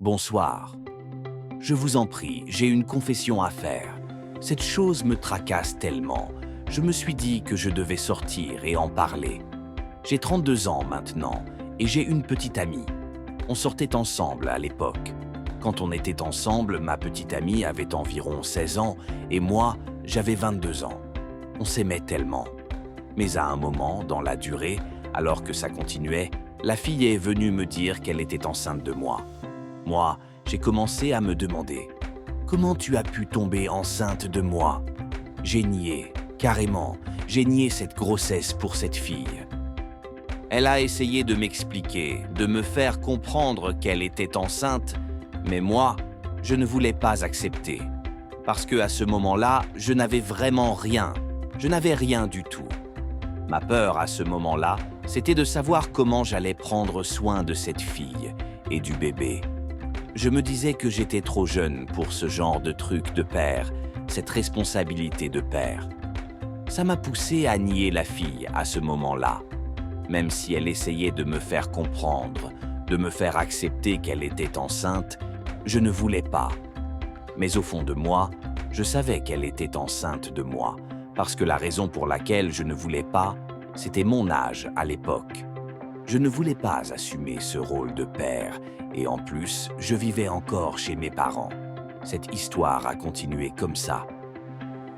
Bonsoir. Je vous en prie, j'ai une confession à faire. Cette chose me tracasse tellement. Je me suis dit que je devais sortir et en parler. J'ai 32 ans maintenant et j'ai une petite amie. On sortait ensemble à l'époque. Quand on était ensemble, ma petite amie avait environ 16 ans et moi, j'avais 22 ans. On s'aimait tellement. Mais à un moment, dans la durée, alors que ça continuait, la fille est venue me dire qu'elle était enceinte de moi. Moi, j'ai commencé à me demander « Comment tu as pu tomber enceinte de moi ?» J'ai nié, carrément, j'ai nié cette grossesse pour cette fille. Elle a essayé de m'expliquer, de me faire comprendre qu'elle était enceinte, mais moi, je ne voulais pas accepter. Parce qu'à ce moment-là, je n'avais vraiment rien. Je n'avais rien du tout. Ma peur à ce moment-là, c'était de savoir comment j'allais prendre soin de cette fille et du bébé. Je me disais que j'étais trop jeune pour ce genre de truc de père, cette responsabilité de père. Ça m'a poussé à nier la fille à ce moment-là, même si elle essayait de me faire comprendre, de me faire accepter qu'elle était enceinte, je ne voulais pas. Mais au fond de moi, je savais qu'elle était enceinte de moi, parce que la raison pour laquelle je ne voulais pas, c'était mon âge à l'époque. Je ne voulais pas assumer ce rôle de père, et en plus, je vivais encore chez mes parents. Cette histoire a continué comme ça.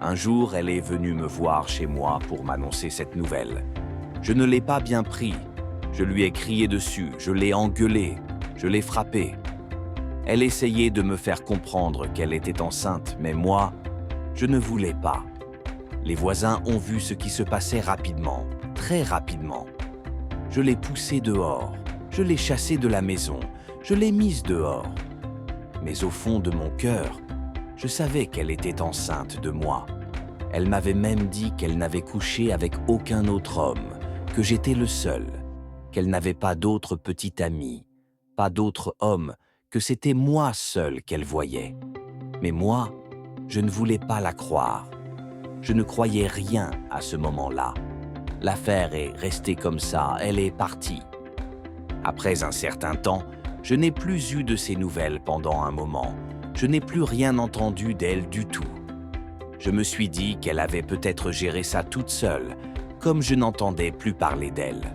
Un jour, elle est venue me voir chez moi pour m'annoncer cette nouvelle. Je ne l'ai pas bien pris. Je lui ai crié dessus, je l'ai engueulée, je l'ai frappée. Elle essayait de me faire comprendre qu'elle était enceinte, mais moi, je ne voulais pas. Les voisins ont vu ce qui se passait rapidement, très rapidement. Je l'ai poussée dehors, je l'ai chassée de la maison, je l'ai mise dehors. Mais au fond de mon cœur, je savais qu'elle était enceinte de moi. Elle m'avait même dit qu'elle n'avait couché avec aucun autre homme, que j'étais le seul, qu'elle n'avait pas d'autre petite amie, pas d'autre homme, que c'était moi seul qu'elle voyait. Mais moi, je ne voulais pas la croire. Je ne croyais rien à ce moment-là. L'affaire est restée comme ça, elle est partie. Après un certain temps, je n'ai plus eu de ses nouvelles pendant un moment. Je n'ai plus rien entendu d'elle du tout. Je me suis dit qu'elle avait peut-être géré ça toute seule, comme je n'entendais plus parler d'elle.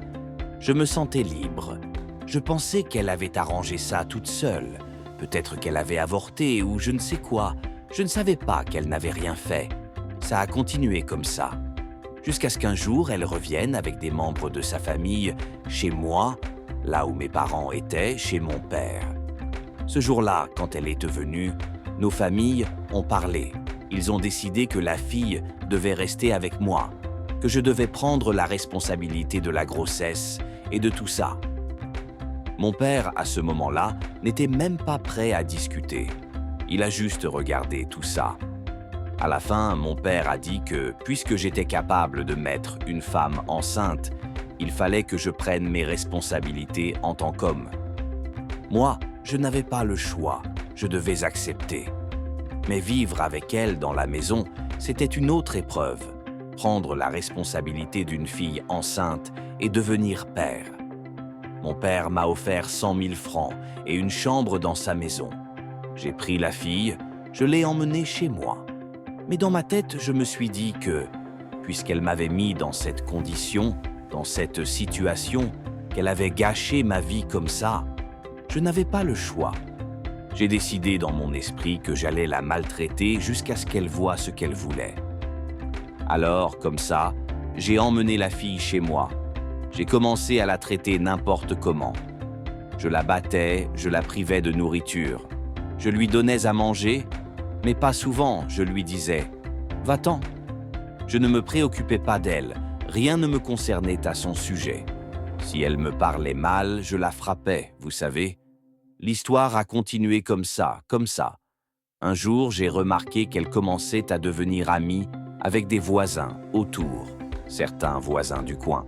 Je me sentais libre. Je pensais qu'elle avait arrangé ça toute seule. Peut-être qu'elle avait avorté ou je ne sais quoi. Je ne savais pas qu'elle n'avait rien fait. Ça a continué comme ça. Jusqu'à ce qu'un jour, elle revienne avec des membres de sa famille chez moi, là où mes parents étaient, chez mon père. Ce jour-là, quand elle est venue, nos familles ont parlé. Ils ont décidé que la fille devait rester avec moi, que je devais prendre la responsabilité de la grossesse et de tout ça. Mon père, à ce moment-là, n'était même pas prêt à discuter. Il a juste regardé tout ça. À la fin, mon père a dit que, puisque j'étais capable de mettre une femme enceinte, il fallait que je prenne mes responsabilités en tant qu'homme. Moi, je n'avais pas le choix, je devais accepter. Mais vivre avec elle dans la maison, c'était une autre épreuve. Prendre la responsabilité d'une fille enceinte et devenir père. Mon père m'a offert 100 000 francs et une chambre dans sa maison. J'ai pris la fille, je l'ai emmenée chez moi. Mais dans ma tête, je me suis dit que, puisqu'elle m'avait mis dans cette condition, dans cette situation, qu'elle avait gâché ma vie comme ça, je n'avais pas le choix. J'ai décidé dans mon esprit que j'allais la maltraiter jusqu'à ce qu'elle voie ce qu'elle voulait. Alors, comme ça, j'ai emmené la fille chez moi. J'ai commencé à la traiter n'importe comment. Je la battais, je la privais de nourriture. Je lui donnais à manger, mais pas souvent, je lui disais « Va-t'en ». Je ne me préoccupais pas d'elle, rien ne me concernait à son sujet. Si elle me parlait mal, je la frappais, vous savez. L'histoire a continué comme ça, comme ça. Un jour, j'ai remarqué qu'elle commençait à devenir amie avec des voisins autour, certains voisins du coin.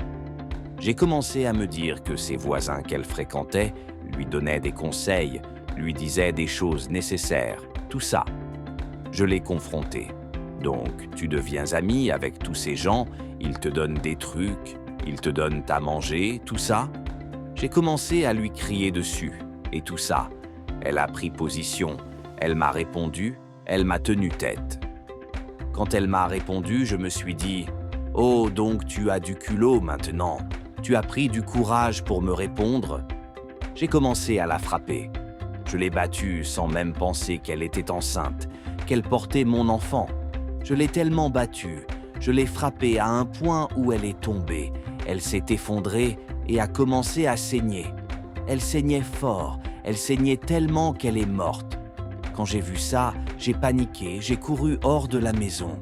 J'ai commencé à me dire que ces voisins qu'elle fréquentait lui donnaient des conseils, lui disaient des choses nécessaires, tout ça. Je l'ai confronté. Donc, tu deviens ami avec tous ces gens, ils te donnent des trucs, ils te donnent à manger, tout ça. J'ai commencé à lui crier dessus, et tout ça. Elle a pris position, elle m'a répondu, elle m'a tenu tête. Quand elle m'a répondu, je me suis dit « Oh, donc tu as du culot maintenant, tu as pris du courage pour me répondre ?» J'ai commencé à la frapper. Je l'ai battue sans même penser qu'elle était enceinte, qu'elle portait mon enfant. Je l'ai tellement battue, je l'ai frappée à un point où elle est tombée. Elle s'est effondrée et a commencé à saigner. Elle saignait fort, elle saignait tellement qu'elle est morte. Quand j'ai vu ça, j'ai paniqué, j'ai couru hors de la maison.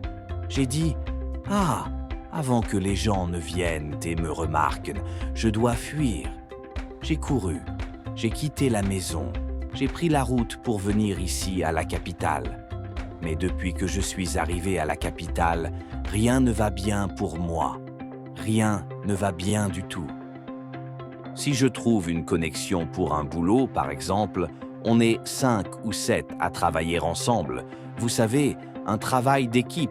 J'ai dit « Ah, avant que les gens ne viennent et me remarquent, je dois fuir. » J'ai couru, j'ai quitté la maison, j'ai pris la route pour venir ici à la capitale. Mais depuis que je suis arrivé à la capitale, rien ne va bien pour moi. Rien ne va bien du tout. Si je trouve une connexion pour un boulot, par exemple, on est 5 ou 7 à travailler ensemble. Vous savez, un travail d'équipe.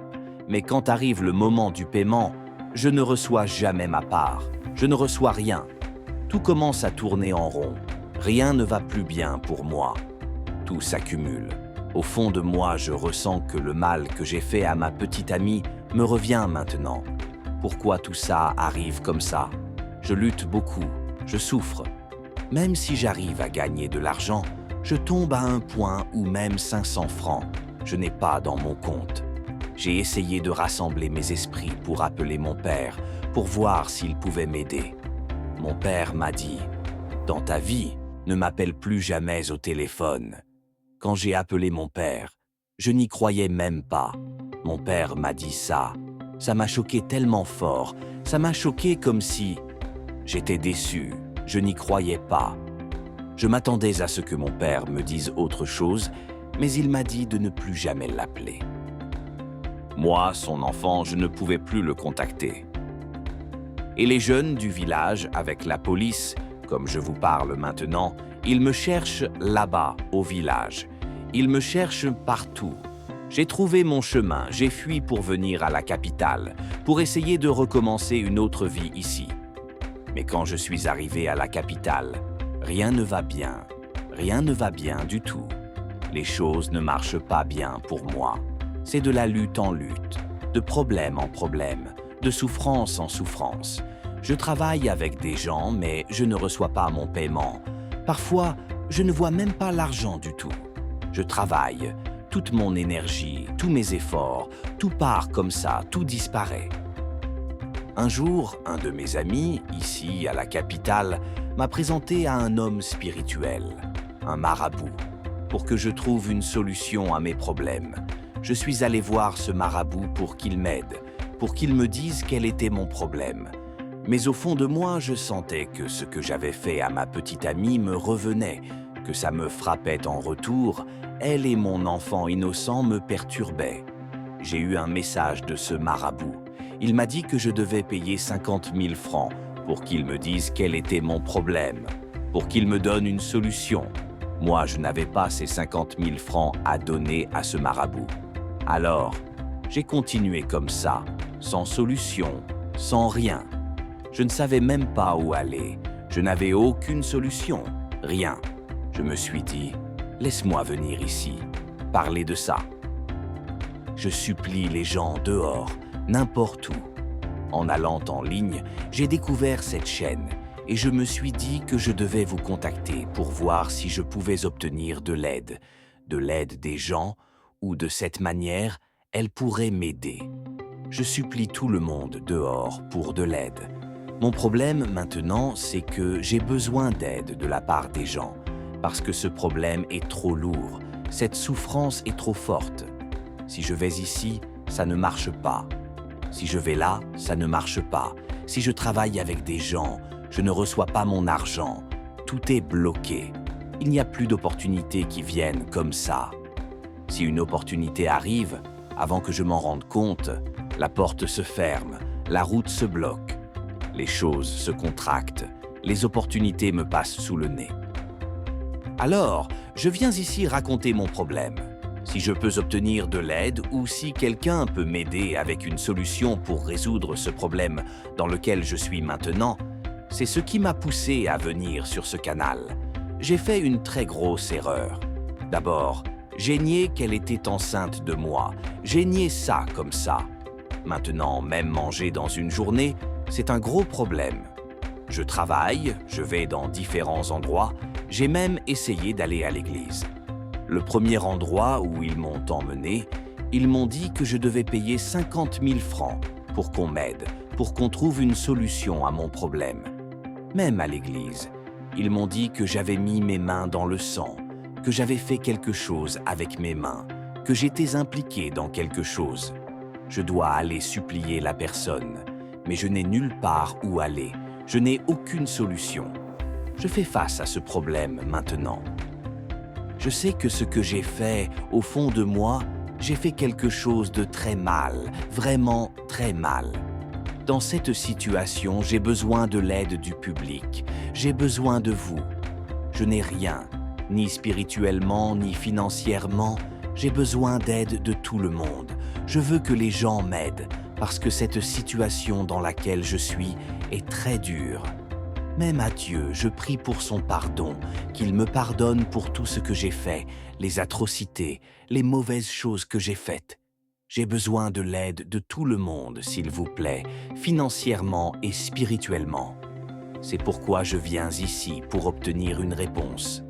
Mais quand arrive le moment du paiement, je ne reçois jamais ma part. Je ne reçois rien. Tout commence à tourner en rond. Rien ne va plus bien pour moi. Tout s'accumule. Au fond de moi, je ressens que le mal que j'ai fait à ma petite amie me revient maintenant. Pourquoi tout ça arrive comme ça? Je lutte beaucoup, je souffre. Même si j'arrive à gagner de l'argent, je tombe à un point où même 500 francs, je n'ai pas dans mon compte. J'ai essayé de rassembler mes esprits pour appeler mon père, pour voir s'il pouvait m'aider. Mon père m'a dit « Dans ta vie, ne m'appelle plus jamais au téléphone. » Quand j'ai appelé mon père, je n'y croyais même pas. Mon père m'a dit ça. Ça m'a choqué tellement fort. Ça m'a choqué comme si... J'étais déçu. Je n'y croyais pas. Je m'attendais à ce que mon père me dise autre chose, mais il m'a dit de ne plus jamais l'appeler. Moi, son enfant, je ne pouvais plus le contacter. Et les jeunes du village, avec la police, comme je vous parle maintenant, ils me cherchent là-bas, au village. Ils me cherchent partout. J'ai trouvé mon chemin, j'ai fui pour venir à la capitale, pour essayer de recommencer une autre vie ici. Mais quand je suis arrivé à la capitale, rien ne va bien. Rien ne va bien du tout. Les choses ne marchent pas bien pour moi. C'est de la lutte en lutte, de problème en problème, de souffrance en souffrance. Je travaille avec des gens, mais je ne reçois pas mon paiement. Parfois, je ne vois même pas l'argent du tout. Je travaille, toute mon énergie, tous mes efforts, tout part comme ça, tout disparaît. Un jour, un de mes amis, ici à la capitale, m'a présenté à un homme spirituel, un marabout, pour que je trouve une solution à mes problèmes. Je suis allé voir ce marabout pour qu'il m'aide, pour qu'il me dise quel était mon problème. Mais au fond de moi, je sentais que ce que j'avais fait à ma petite amie me revenait, que ça me frappait en retour, elle et mon enfant innocent me perturbaient. J'ai eu un message de ce marabout. Il m'a dit que je devais payer 50 000 francs pour qu'il me dise quel était mon problème, pour qu'il me donne une solution. Moi, je n'avais pas ces 50 000 francs à donner à ce marabout. Alors, j'ai continué comme ça, sans solution, sans rien. Je ne savais même pas où aller. Je n'avais aucune solution, rien. Je me suis dit, laisse-moi venir ici, parler de ça. Je supplie les gens dehors, n'importe où. En allant en ligne, j'ai découvert cette chaîne et je me suis dit que je devais vous contacter pour voir si je pouvais obtenir de l'aide des gens ou de cette manière, elle pourrait m'aider. Je supplie tout le monde dehors pour de l'aide. Mon problème maintenant, c'est que j'ai besoin d'aide de la part des gens, parce que ce problème est trop lourd, cette souffrance est trop forte. Si je vais ici, ça ne marche pas. Si je vais là, ça ne marche pas. Si je travaille avec des gens, je ne reçois pas mon argent. Tout est bloqué. Il n'y a plus d'opportunités qui viennent comme ça. Si une opportunité arrive, avant que je m'en rende compte, la porte se ferme, la route se bloque. Les choses se contractent, les opportunités me passent sous le nez. Alors, je viens ici raconter mon problème. Si je peux obtenir de l'aide ou si quelqu'un peut m'aider avec une solution pour résoudre ce problème dans lequel je suis maintenant, c'est ce qui m'a poussé à venir sur ce canal. J'ai fait une très grosse erreur. D'abord, j'ai nié qu'elle était enceinte de moi. J'ai nié ça comme ça. Maintenant, même manger dans une journée, c'est un gros problème. Je travaille, je vais dans différents endroits, j'ai même essayé d'aller à l'église. Le premier endroit où ils m'ont emmené, ils m'ont dit que je devais payer 50 000 francs pour qu'on m'aide, pour qu'on trouve une solution à mon problème. Même à l'église, ils m'ont dit que j'avais mis mes mains dans le sang, que j'avais fait quelque chose avec mes mains, que j'étais impliqué dans quelque chose. Je dois aller supplier la personne, mais je n'ai nulle part où aller. Je n'ai aucune solution. Je fais face à ce problème maintenant. Je sais que ce que j'ai fait, au fond de moi, j'ai fait quelque chose de très mal, vraiment très mal. Dans cette situation, j'ai besoin de l'aide du public. J'ai besoin de vous. Je n'ai rien, ni spirituellement, ni financièrement. J'ai besoin d'aide de tout le monde. Je veux que les gens m'aident, parce que cette situation dans laquelle je suis est très dure. Même à Dieu, je prie pour son pardon, qu'il me pardonne pour tout ce que j'ai fait, les atrocités, les mauvaises choses que j'ai faites. J'ai besoin de l'aide de tout le monde, s'il vous plaît, financièrement et spirituellement. C'est pourquoi je viens ici pour obtenir une réponse.